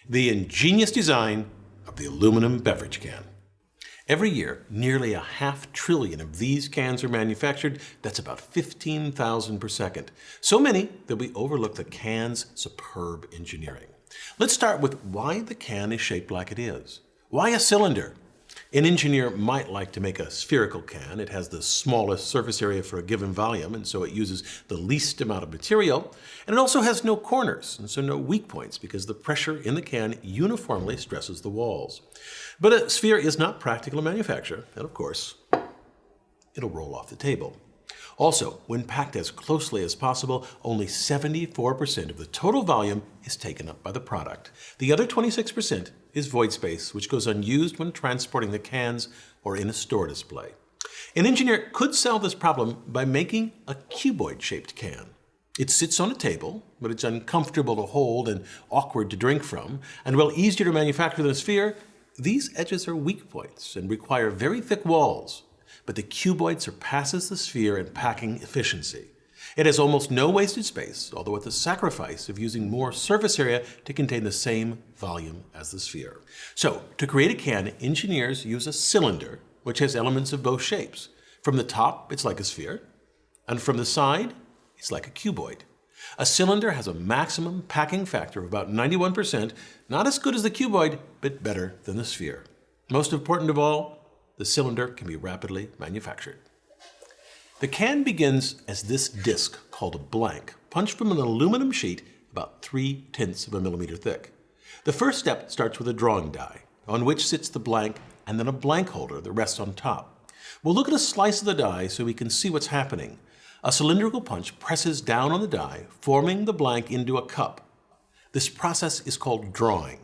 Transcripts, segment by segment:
the ingenious design of the aluminum beverage can. Every year, nearly 500 billion of these cans are manufactured. That's about 15,000 per second. So many that we overlook the can's superb engineering. Let's start with why the can is shaped like it is. Why a cylinder? An engineer might like to make a spherical can. It has the smallest surface area for a given volume, and so it uses the least amount of material. And it also has no corners, and so no weak points, because the pressure in the can uniformly stresses the walls. But a sphere is not practical to manufacture, and of course, it'll roll off the table. Also, when packed as closely as possible, only 74% of the total volume is taken up by the product. The other 26% is void space, which goes unused when transporting the cans or in a store display. An engineer could solve this problem by making a cuboid-shaped can. It sits on a table, but it's uncomfortable to hold and awkward to drink from, and while easier to manufacture than a sphere, these edges are weak points and require very thick walls. But the cuboid surpasses the sphere in packing efficiency. It has almost no wasted space, although at the sacrifice of using more surface area to contain the same volume as the sphere. So, to create a can, engineers use a cylinder, which has elements of both shapes. From the top, it's like a sphere, and from the side, it's like a cuboid. A cylinder has a maximum packing factor of about 91%, not as good as the cuboid, but better than the sphere. Most important of all, the cylinder can be rapidly manufactured. The can begins as this disc called a blank, punched from an aluminum sheet about 3/10 of a millimeter thick. The first step starts with a drawing die, on which sits the blank and then a blank holder that rests on top. We'll look at a slice of the die so we can see what's happening. A cylindrical punch presses down on the die, forming the blank into a cup. This process is called drawing.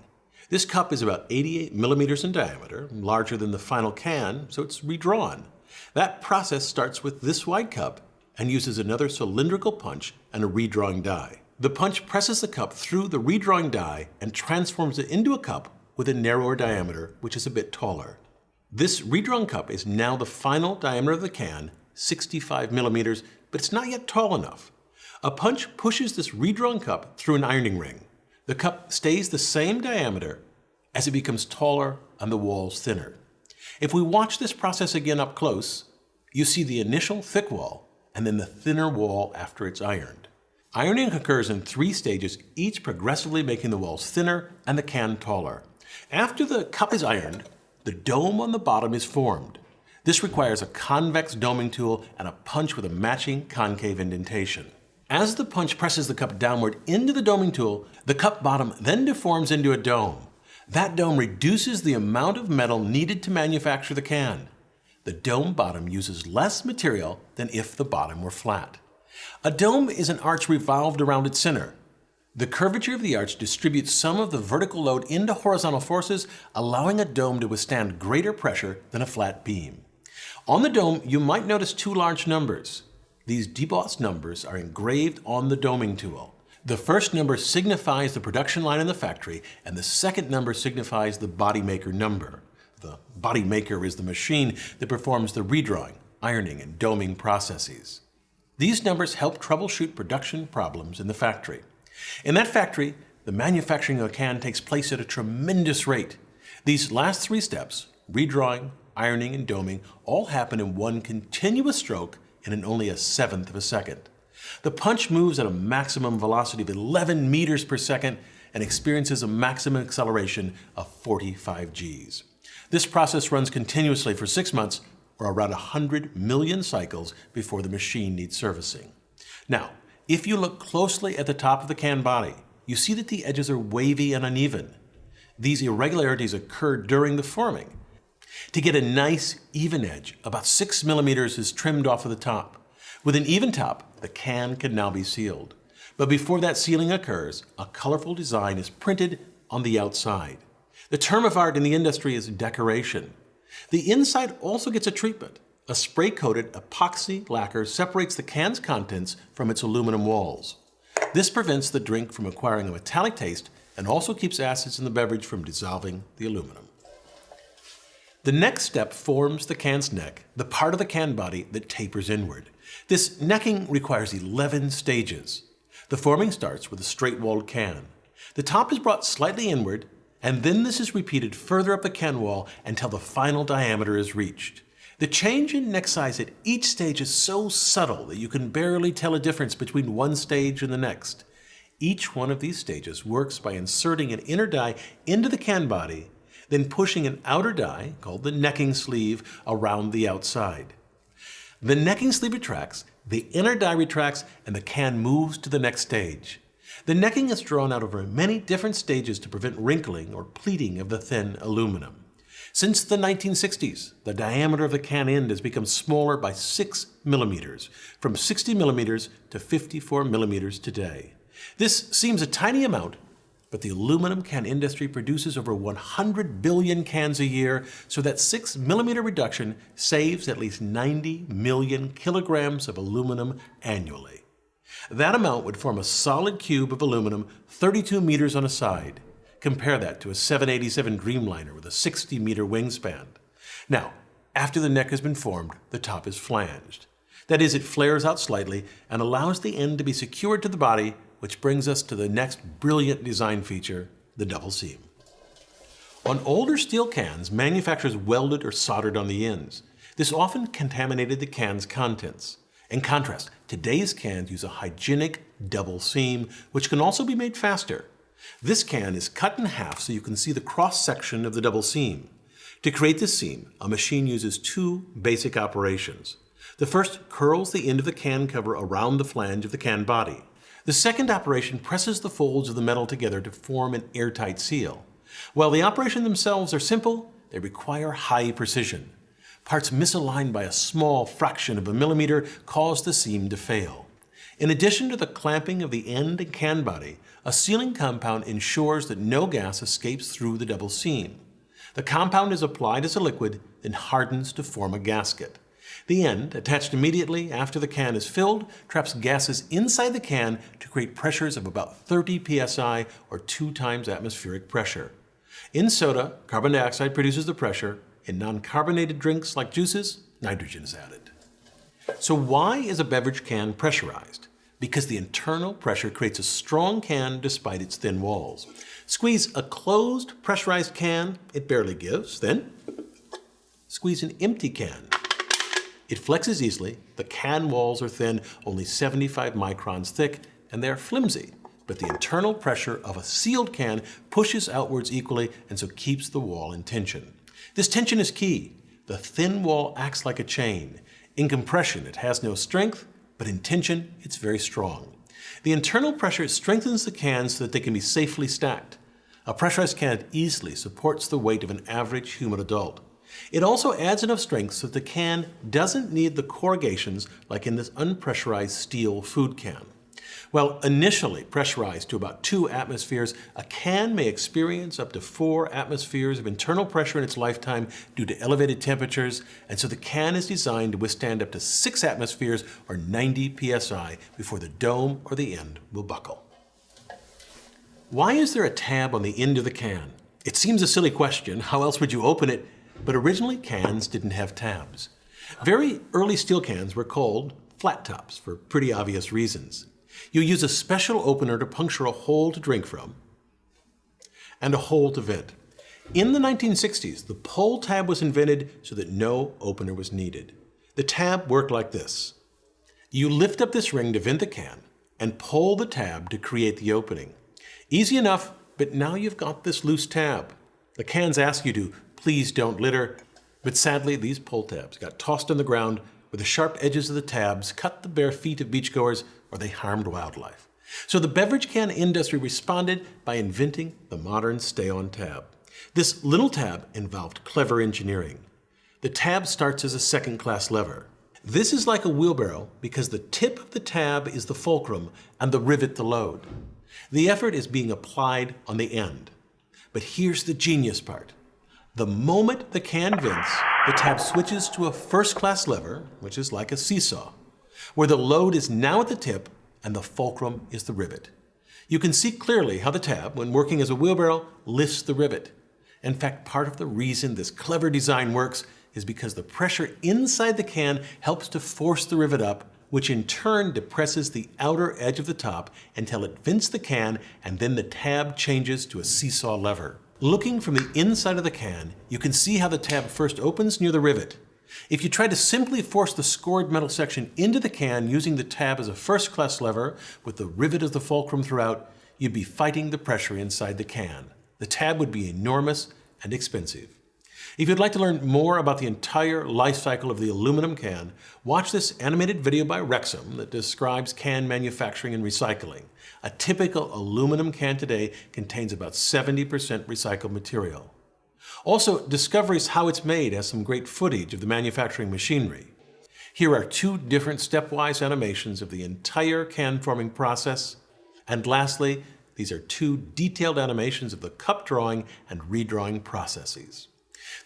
This cup is about 88 millimeters in diameter, larger than the final can, so it's redrawn. That process starts with this wide cup and uses another cylindrical punch and a redrawing die. The punch presses the cup through the redrawing die and transforms it into a cup with a narrower diameter, which is a bit taller. This redrawn cup is now the final diameter of the can, 65 millimeters, but it's not yet tall enough. A punch pushes this redrawn cup through an ironing ring. The cup stays the same diameter as it becomes taller and the walls thinner. If we watch this process again up close, you see the initial thick wall and then the thinner wall after it's ironed. Ironing occurs in 3 stages, each progressively making the walls thinner and the can taller. After the cup is ironed, the dome on the bottom is formed. This requires a convex doming tool and a punch with a matching concave indentation. As the punch presses the cup downward into the doming tool, the cup bottom then deforms into a dome. That dome reduces the amount of metal needed to manufacture the can. The dome bottom uses less material than if the bottom were flat. A dome is an arch revolved around its center. The curvature of the arch distributes some of the vertical load into horizontal forces, allowing a dome to withstand greater pressure than a flat beam. On the dome, you might notice 2 large numbers. These debossed numbers are engraved on the doming tool. The first number signifies the production line in the factory, and the second number signifies the body maker number. The body maker is the machine that performs the redrawing, ironing, and doming processes. These numbers help troubleshoot production problems in the factory. In that factory, the manufacturing of a can takes place at a tremendous rate. These last 3 steps, redrawing, ironing, and doming, all happen in one continuous stroke and in only 1/7 of a second. The punch moves at a maximum velocity of 11 meters per second and experiences a maximum acceleration of 45 Gs. This process runs continuously for 6 months or around 100 million cycles before the machine needs servicing. Now, if you look closely at the top of the can body, you see that the edges are wavy and uneven. These irregularities occur during the forming. To get a nice, even edge, about 6 millimeters is trimmed off of the top. With an even top, the can can now be sealed. But before that sealing occurs, a colorful design is printed on the outside. The term of art in the industry is decoration. The inside also gets a treatment. A spray-coated epoxy lacquer separates the can's contents from its aluminum walls. This prevents the drink from acquiring a metallic taste and also keeps acids in the beverage from dissolving the aluminum. The next step forms the can's neck, the part of the can body that tapers inward. This necking requires 11 stages. The forming starts with a straight-walled can. The top is brought slightly inward And then this is repeated further up the can wall until the final diameter is reached. The change in neck size at each stage is so subtle that you can barely tell a difference between one stage and the next. Each one of these stages works by inserting an inner die into the can body, then pushing an outer die, called the necking sleeve, around the outside. The necking sleeve retracts, the inner die retracts, and the can moves to the next stage. The necking is drawn out over many different stages to prevent wrinkling or pleating of the thin aluminum. Since the 1960s, the diameter of the can end has become smaller by 6 millimeters, from 60 millimeters to 54 millimeters today. This seems a tiny amount, but the aluminum can industry produces over 100 billion cans a year, so that 6 millimeter reduction saves at least 90 million kilograms of aluminum annually. That amount would form a solid cube of aluminum 32 meters on a side. Compare that to a 787 Dreamliner with a 60-meter wingspan. Now, after the neck has been formed, the top is flanged. That is, it flares out slightly and allows the end to be secured to the body, which brings us to the next brilliant design feature, the double seam. On older steel cans, manufacturers welded or soldered on the ends. This often contaminated the can's contents. In contrast, today's cans use a hygienic double seam, which can also be made faster. This can is cut in half so you can see the cross-section of the double seam. To create this seam, a machine uses two basic operations. The first curls the end of the can cover around the flange of the can body. The second operation presses the folds of the metal together to form an airtight seal. While the operations themselves are simple, they require high precision. Parts misaligned by a small fraction of a millimeter cause the seam to fail. In addition to the clamping of the end and can body, a sealing compound ensures that no gas escapes through the double seam. The compound is applied as a liquid, then hardens to form a gasket. The end, attached immediately after the can is filled, traps gases inside the can to create pressures of about 30 psi or 2 times atmospheric pressure. In soda, carbon dioxide produces the pressure. In non-carbonated drinks like juices, nitrogen is added. So why is a beverage can pressurized? Because the internal pressure creates a strong can despite its thin walls. Squeeze a closed, pressurized can, it barely gives. Then, squeeze an empty can. It flexes easily, the can walls are thin, only 75 microns thick, and they're flimsy. But the internal pressure of a sealed can pushes outwards equally and so keeps the wall in tension. This tension is key. The thin wall acts like a chain. In compression, it has no strength, but in tension, it's very strong. The internal pressure strengthens the cans so that they can be safely stacked. A pressurized can easily supports the weight of an average human adult. It also adds enough strength so that the can doesn't need the corrugations like in this unpressurized steel food can. While initially pressurized to about 2 atmospheres, a can may experience up to 4 atmospheres of internal pressure in its lifetime due to elevated temperatures, and so the can is designed to withstand up to 6 atmospheres or 90 psi before the dome or the end will buckle. Why is there a tab on the end of the can? It seems a silly question. How else would you open it? But originally, cans didn't have tabs. Very early steel cans were called flat tops for pretty obvious reasons. You use a special opener to puncture a hole to drink from and a hole to vent. In the 1960s, the pull tab was invented so that no opener was needed. The tab worked like this. You lift up this ring to vent the can and pull the tab to create the opening. Easy enough, but now you've got this loose tab. The cans ask you to, please don't litter, but sadly these pull tabs got tossed on the ground where the sharp edges of the tabs cut the bare feet of beachgoers or they harmed wildlife. So the beverage can industry responded by inventing the modern stay-on tab. This little tab involved clever engineering. The tab starts as a second-class lever. This is like a wheelbarrow because the tip of the tab is the fulcrum and the rivet the load. The effort is being applied on the end. But here's the genius part. The moment the can vents, the tab switches to a first-class lever, which is like a seesaw, where the load is now at the tip and the fulcrum is the rivet. You can see clearly how the tab, when working as a wheelbarrow, lifts the rivet. In fact, part of the reason this clever design works is because the pressure inside the can helps to force the rivet up, which in turn depresses the outer edge of the top until it vents the can, and then the tab changes to a seesaw lever. Looking from the inside of the can, you can see how the tab first opens near the rivet. If you try to simply force the scored metal section into the can using the tab as a first-class lever with the rivet as the fulcrum throughout, you'd be fighting the pressure inside the can. The tab would be enormous and expensive. If you'd like to learn more about the entire life cycle of the aluminum can, watch this animated video by Rexam that describes can manufacturing and recycling. A typical aluminum can today contains about 70% recycled material. Also, Discovery's How It's Made has some great footage of the manufacturing machinery. Here are 2 different stepwise animations of the entire can forming process. And lastly, these are 2 detailed animations of the cup drawing and redrawing processes.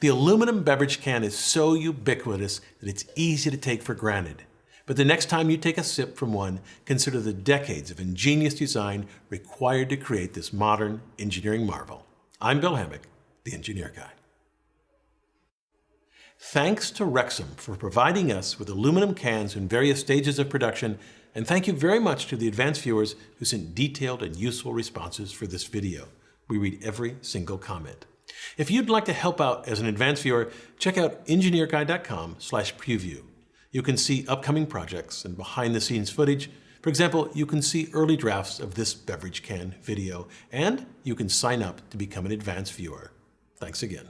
The aluminum beverage can is so ubiquitous that it's easy to take for granted. But the next time you take a sip from one, consider the decades of ingenious design required to create this modern engineering marvel. I'm Bill Hammack, the Engineer Guy. Thanks to Rexam for providing us with aluminum cans in various stages of production, and thank you very much to the advanced viewers who sent detailed and useful responses for this video. We read every single comment. If you'd like to help out as an advanced viewer, check out engineerguy.com/preview. You can see upcoming projects and behind-the-scenes footage. For example, you can see early drafts of this beverage can video, and you can sign up to become an advanced viewer. Thanks again.